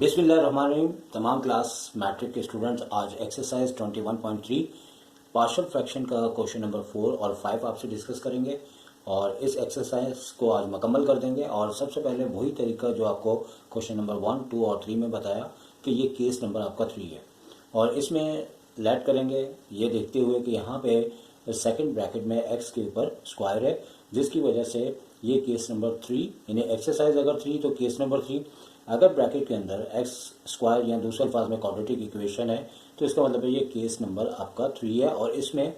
बिस्मिल्लाहिर्रहमानिर्रहीम। तमाम class matric के स्टूडेंट्स आज एक्सरसाइज 21.3 पार्शियल फ्रैक्शन का क्वेश्चन नंबर 4 और 5 आपसे डिस्कस करेंगे और इस एक्सरसाइज को आज मुकम्मल कर देंगे। और सबसे पहले वही तरीका जो आपको क्वेश्चन नंबर 1, 2 और 3 में बताया कि ये केस नंबर आपका 3 है और इसमें लेट करेंगे ये देखते हुए कि यहाँ पे सेकंड ब्रैकेट में एक्स के ऊपर स्क्वायर है, जिसकी वजह से ये केस नंबर 3 यानी एक्सरसाइज अगर 3 तो केस नंबर 3। अगर ब्रैकेट के अंदर एक्स स्क्वायर या दूसरे अल्फाज में क्वाड्रेटिक इक्वेशन है तो इसका मतलब है ये केस नंबर आपका 3 है। और इसमें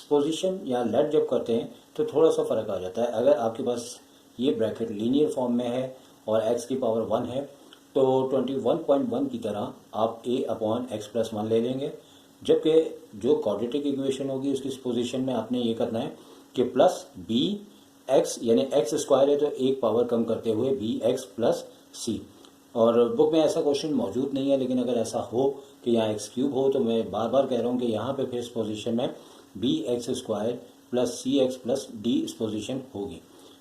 पोजीशन या लेट जब करते हैं तो थोड़ा सा फ़र्क आ जाता है। अगर आपके पास ये ब्रैकेट लीनियर फॉर्म में है और एक्स की पावर 1 है तो 21.1 की तरह आप a अपॉन एक्स प्लस 1 ले लेंगे, जबकि जो क्वाड्रेटिक इक्वेशन होगी उसकी पोजीशन में आपने ये करना है कि प्लस बी एक्स यानी एक्स स्क्वायर है तो एक पावर कम करते हुए बी एक्स प्लस सी। और बुक में ऐसा क्वेश्चन मौजूद नहीं है, लेकिन अगर ऐसा हो कि यहाँ एक्स क्यूब हो तो मैं बार बार कह रहा हूँ कि यहाँ पे फिर इस पोजीशन में बी एक्स स्क्वायर प्लस सी एक्स प्लस डी इस पोजीशन होगी।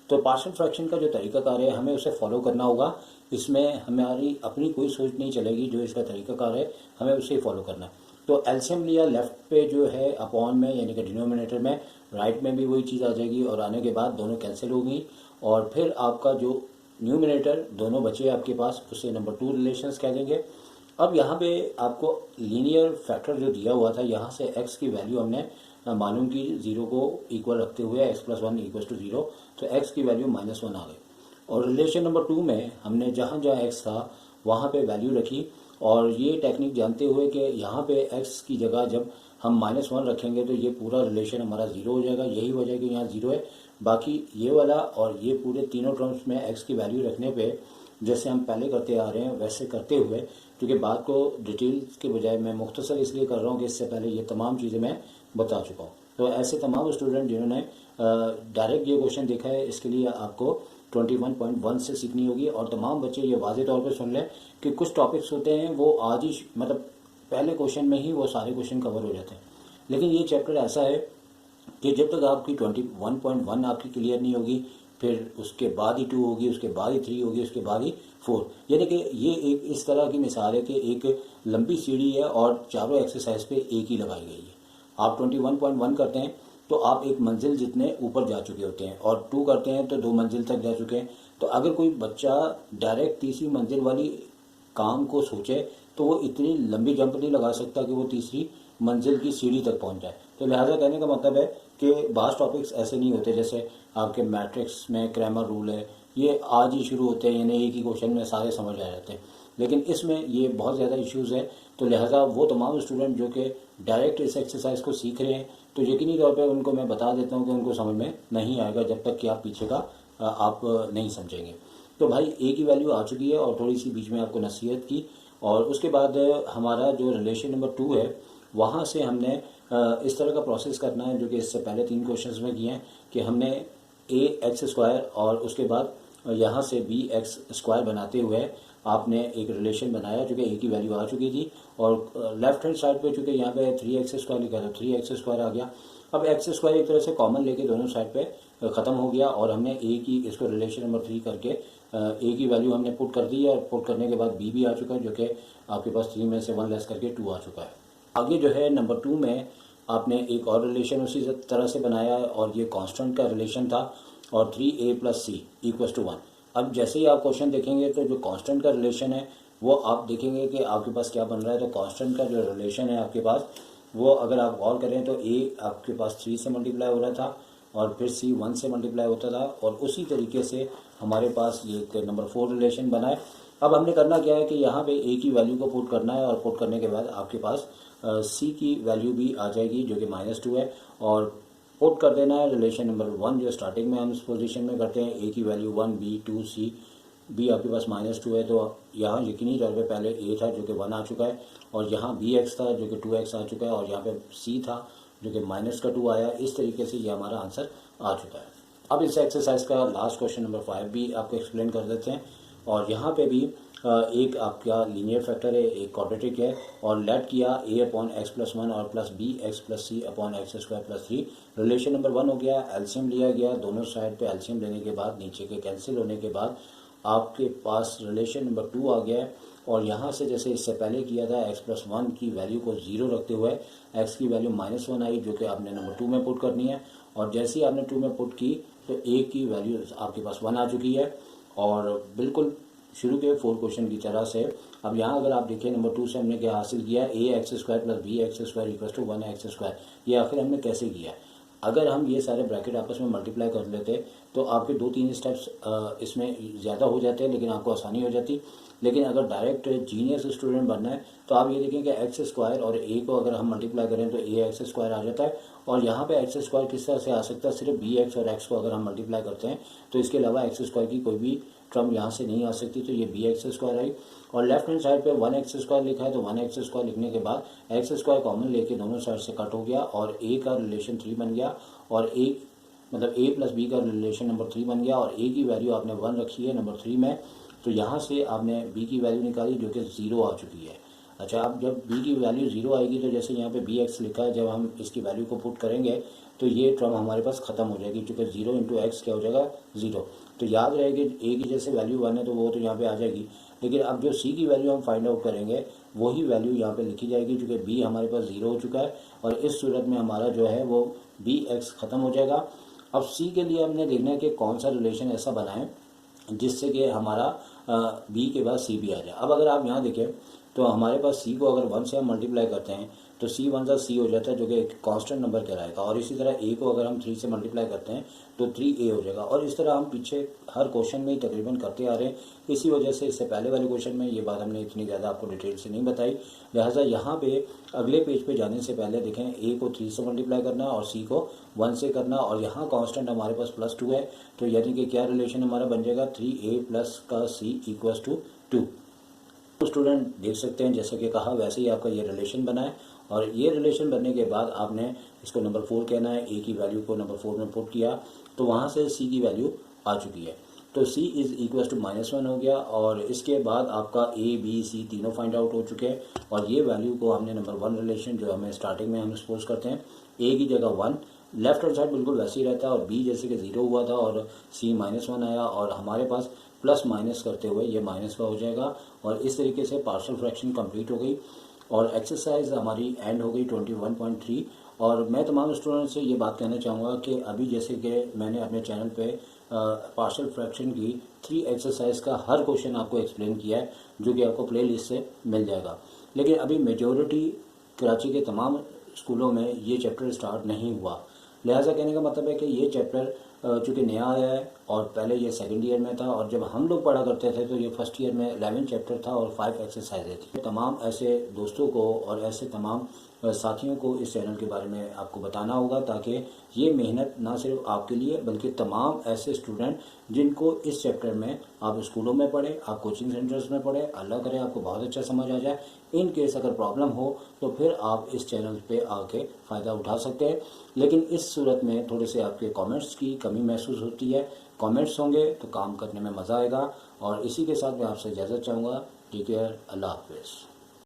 तो पार्शियल फ्रैक्शन का जो तरीकाकार है हमें उसे फॉलो करना होगा। इसमें हमारी अपनी कोई सोच नहीं चलेगी, जो इसका तरीकाकार है हमें उसे ही फॉलो करना है। तो एलसीएम लिया लेफ्ट पे जो है अपॉन में यानी कि डिनोमिनेटर में, राइट में भी वही चीज़ आ जाएगी और आने के बाद दोनों कैंसिल होगी और फिर आपका जो न्यूमिनेटर दोनों बचे आपके पास उसे नंबर 2 रिलेशंस कह देंगे। अब यहाँ पे आपको लीनियर फैक्टर जो दिया हुआ था यहाँ से x की वैल्यू हमने मालूम की 0 को इक्वल रखते हुए x प्लस 1 इक्वल टू 0, तो x की वैल्यू -1 आ गई। और रिलेशन नंबर 2 में हमने जहाँ जहाँ x था वहाँ पे वैल्यू रखी और ये टेक्निक जानते हुए कि यहाँ पे x की जगह जब हम -1 रखेंगे तो ये पूरा रिलेशन हमारा 0 हो जाएगा। यही वजह है कि यहाँ 0 है। बाकी ये वाला और ये पूरे तीनों टर्म्स में x की वैल्यू रखने पे जैसे हम पहले करते आ रहे हैं वैसे करते हुए, क्योंकि बात को डिटेल्स के बजाय मैं मुख्तसर इसलिए कर रहा हूँ कि इससे पहले ये तमाम चीज़ें मैं बता चुका हूँ। तो ऐसे तमाम स्टूडेंट जिन्होंने डायरेक्ट ये क्वेश्चन देखा है इसके लिए आपको 21.1 से सीखनी होगी। और तमाम बच्चे ये वाज़ेह तौर पर सुन लें कि कुछ टॉपिक्स होते हैं वो आज ही मतलब पहले क्वेश्चन में ही वो सारे क्वेश्चन कवर हो जाते हैं, लेकिन ये चैप्टर ऐसा है कि जब तक आपकी 21.1 आपकी क्लियर नहीं होगी फिर उसके बाद ही 2 होगी, उसके बाद ही 3 होगी, उसके बाद ही 4। यानी कि ये एक इस तरह की मिसाल है कि एक लंबी सीढ़ी है और चारों एक्सरसाइज पे एक ही लगाई गई है। आप 21.1 करते हैं तो आप एक मंजिल जितने ऊपर जा चुके होते हैं और 2 करते हैं तो 2 मंजिल तक जा चुके हैं। तो अगर कोई बच्चा डायरेक्ट तीसरी मंजिल वाली काम को सोचे तो वो इतनी लंबी जंप नहीं लगा सकता कि वो तीसरी मंजिल की सीढ़ी तक पहुंच जाए। तो लिहाजा कहने का मतलब है कि बास टॉपिक्स ऐसे नहीं होते जैसे आपके मैट्रिक्स में क्रैमर रूल है, ये आज ही शुरू होते हैं यानी एक ही क्वेश्चन में सारे समझ आ जाते हैं, लेकिन इसमें ये बहुत ज़्यादा इश्यूज़ है। तो लिहाजा वो तमाम स्टूडेंट जो कि डायरेक्ट इस एक्सरसाइज को सीख रहे हैं तो यकीनी तौर पर उनको मैं बता देता हूँ कि उनको समझ में नहीं आएगा जब तक कि आप पीछे का आप नहीं समझेंगे। तो भाई ए की वैल्यू आ चुकी है और थोड़ी सी बीच में आपको नसीहत की और उसके बाद हमारा जो रिलेशन नंबर 2 है वहाँ से हमने इस तरह का प्रोसेस करना है जो कि इससे पहले 3 क्वेश्चंस में किए हैं कि हमने ए एक्स स्क्वायर और उसके बाद यहाँ से बी एक्स स्क्वायर बनाते हुए आपने एक रिलेशन बनाया जो कि ए की वैल्यू आ चुकी थी और लेफ्ट हैंड साइड पे चूँकि यहाँ पे 3x स्क्वायर लिखा था 3x स्क्वायर आ गया। अब एक्स स्क्वायर एक तरह से कॉमन लेके दोनों साइड पे ख़त्म हो गया और हमने ए की इसको रिलेशन नंबर 3 करके ए की वैल्यू हमने पुट कर दी है और पुट करने के बाद बी भी आ चुका है जो कि आपके पास 3 में से 1 लेस करके 2 आ चुका है। आगे जो है नंबर 2 में आपने एक और रिलेशन उसी तरह से बनाया है और ये कांस्टेंट का रिलेशन था और 3a plus C equal to 1। अब जैसे ही आप क्वेश्चन देखेंगे तो जो कांस्टेंट का रिलेशन है वो आप देखेंगे कि आपके पास क्या बन रहा है। तो कांस्टेंट का जो रिलेशन है आपके पास वो अगर आप गौर करें तो a आपके पास 3 से मल्टीप्लाई हो रहा था और फिर c 1 से मल्टीप्लाई होता था और उसी तरीके से हमारे पास ये एक नंबर 4 रिलेशन बना है। अब हमने करना क्या है कि यहाँ पे a की वैल्यू को पुट करना है और पुट करने के बाद आपके पास c की वैल्यू भी आ जाएगी जो कि -2 है और पुट कर देना है रिलेशन नंबर 1 जो स्टार्टिंग में हम इस पोजीशन में करते हैं। a की वैल्यू 1 b 2 c b आपके पास -2 है तो यहाँ यकीनी तौर पे पहले a था जो कि 1 आ चुका है और यहाँ bx था जो कि 2x आ चुका है और यहाँ पे c था जो कि -2 आया। इस तरीके से ये हमारा आंसर आ चुका है। अब इस एक्सरसाइज का लास्ट क्वेश्चन नंबर 5 भी आपको एक्सप्लेन कर देते हैं और यहाँ पे भी एक आपका लीनियर फैक्टर है, एक क्वाड्रेटिक है और लेट किया a अपॉन एक्स प्लस 1 और plus B x plus C upon x square plus 3। Relation number 1 हो गया, एलसीएम लिया गया, दोनों साइड पे एलसीएम लेने के बाद नीचे के कैंसिल होने के बाद आपके पास रिलेशन नंबर 2 आ गया है और यहाँ से जैसे इससे पहले किया था x+1 की वैल्यू को 0 रखते हुए x की वैल्यू -1 आई, जो कि आपने नंबर 2 में पुट करनी है। और जैसे ही आपने 2 में पुट की तो a की वैल्यू आपके पास 1 आ चुकी है। और बिल्कुल शुरू के 4 क्वेश्चन की तरह से अब यहाँ अगर आप देखिए नंबर 2 से हमने क्या हासिल किया, ax² + bx² = 1x²। ये आखिर हमने कैसे किया? अगर हम ये सारे ब्रैकेट आपस में मल्टीप्लाई कर लेते तो आपके 2-3 स्टेप्स इसमें ज़्यादा हो जाते, लेकिन आपको आसानी हो जाती। लेकिन अगर डायरेक्ट जीनियस स्टूडेंट बनना है तो आप ये देखें कि x² और a को अगर हम मल्टीप्लाई करें तो ax² आ जाता है। और यहाँ पे x² किस तरह से आ सकता है? सिर्फ bx और x को अगर हम मल्टीप्लाई करते हैं तो इसके अलावा x² की कोई भी टर्म यहाँ से नहीं आ सकती, तो ये bx² आई। और लेफ्ट हैंड साइड पे 1x² लिखा है तो 1x² लिखने के बाद x² कॉमन लेके दोनों साइड से कट हो गया और a का रिलेशन 3 बन गया और a मतलब a + b का रिलेशन नंबर 3 बन गया और a की वैल्यू आपने 1 रखी है नंबर 3 में। तो यहाँ से आपने b की वैल्यू निकाली जो कि 0 आ चुकी है। अच्छा, अब जब b की वैल्यू 0 आएगी तो जैसे यहाँ पे bx लिखा है, जब हम इसकी वैल्यू को पुट करेंगे तो ये टर्म हमारे पास ख़त्म हो जाएगी, क्योंकि 0 × x क्या हो जाएगा? 0। तो याद रहेगी a की जैसे वैल्यू 1 है तो वो तो यहाँ पे आ जाएगी, लेकिन अब जो c की वैल्यू हम फाइंड आउट करेंगे वही वैल्यू यहाँ पे लिखी जाएगी, क्योंकि b हमारे पास 0 हो चुका है और इस सूरत में हमारा जो है वो bx ख़त्म हो जाएगा। अब c के लिए हमने देखना है कि कौन सा रिलेशन ऐसा बनाएं जिससे कि हमारा b के बाद c भी आ जाए। अब अगर आप यहाँ देखें तो हमारे पास c को अगर 1 से हम मल्टीप्लाई करते हैं तो c 1 c हो जाता है, जो कि एक कांस्टेंट नंबर कहलाएगा। और इसी तरह a को अगर हम 3 से मल्टीप्लाई करते हैं तो 3a हो जाएगा। और इस तरह हम पीछे हर क्वेश्चन में ही तकरीबन करते आ रहे हैं। इसी वजह से इससे पहले वाले क्वेश्चन में ये बात हमने इतनी ज़्यादा आपको डिटेल से नहीं बताई। लिहाजा यहाँ पे अगले पेज पे जाने से पहले देखें a को 3 से मल्टीप्लाई करना और c को 1 से करना, और यहाँ कांस्टेंट हमारे पास +2 है, तो यानी कि क्या रिलेशन हमारा बन जाएगा? 3a + का c = 2। तो स्टूडेंट देख सकते हैं जैसे कि कहा वैसे ही आपका ये रिलेशन बना है। और ये रिलेशन बनने के बाद आपने इसको नंबर 4 कहना है, a की वैल्यू को नंबर 4 में पुट किया तो वहाँ से c की वैल्यू आ चुकी है, तो c = -1 हो गया। और इसके बाद आपका a b c तीनों फाइंड आउट हो चुके हैं और ये वैल्यू को हमने नंबर 1 रिलेशन जो हमें स्टार्टिंग में हम सपोज करते हैं a की जगह 1, लेफ्ट हैंड साइड बिल्कुल वैसे ही रहता है और b जैसे कि 0 हुआ था और c -1 आया और हमारे पास प्लस माइनस करते हुए ये माइनस का हो जाएगा। और इस तरीके से पार्शियल फ्रैक्शन कंप्लीट हो गई और एक्सरसाइज हमारी एंड हो गई 21.3। और मैं तमाम स्टूडेंट्स से ये बात कहना चाहूँगा कि अभी जैसे कि मैंने अपने चैनल पे पार्शियल फ्रैक्शन की 3 एक्सरसाइज का हर क्वेश्चन आपको एक्सप्लेन किया है, जो कि आपको प्ले लिस्ट से मिल जाएगा। लेकिन अभी मेजॉरिटी कराची के तमाम स्कूलों में ये चैप्टर स्टार्ट नहीं हुआ। लिहाजा कहने का मतलब है कि ये चैप्टर चूँकि नया आया है और पहले ये सेकंड ईयर में था और जब हम लोग पढ़ा करते थे तो ये फर्स्ट ईयर में 11 चैप्टर था और 5 एक्सरसाइजें थी। तमाम ऐसे दोस्तों को और ऐसे तमाम साथियों को इस चैनल के बारे में आपको बताना होगा, ताकि ये मेहनत ना सिर्फ आपके लिए बल्कि तमाम ऐसे स्टूडेंट जिनको इस चैप्टर में आप स्कूलों में पढ़े, आप कोचिंग सेंटर्स में पढ़े, अल्लाह करे आपको बहुत अच्छा समझ आ जाए। इन केस अगर प्रॉब्लम हो तो फिर आप इस चैनल पे आके फ़ायदा उठा सकते हैं। लेकिन इस सूरत में थोड़े से आपके कमेंट्स की कमी महसूस होती है। कमेंट्स होंगे तो काम करने में मज़ा आएगा। और इसी के साथ मैं आपसे इजाज़त चाहूँगा। टेक केयर, अल्लाह हाफ़िज़।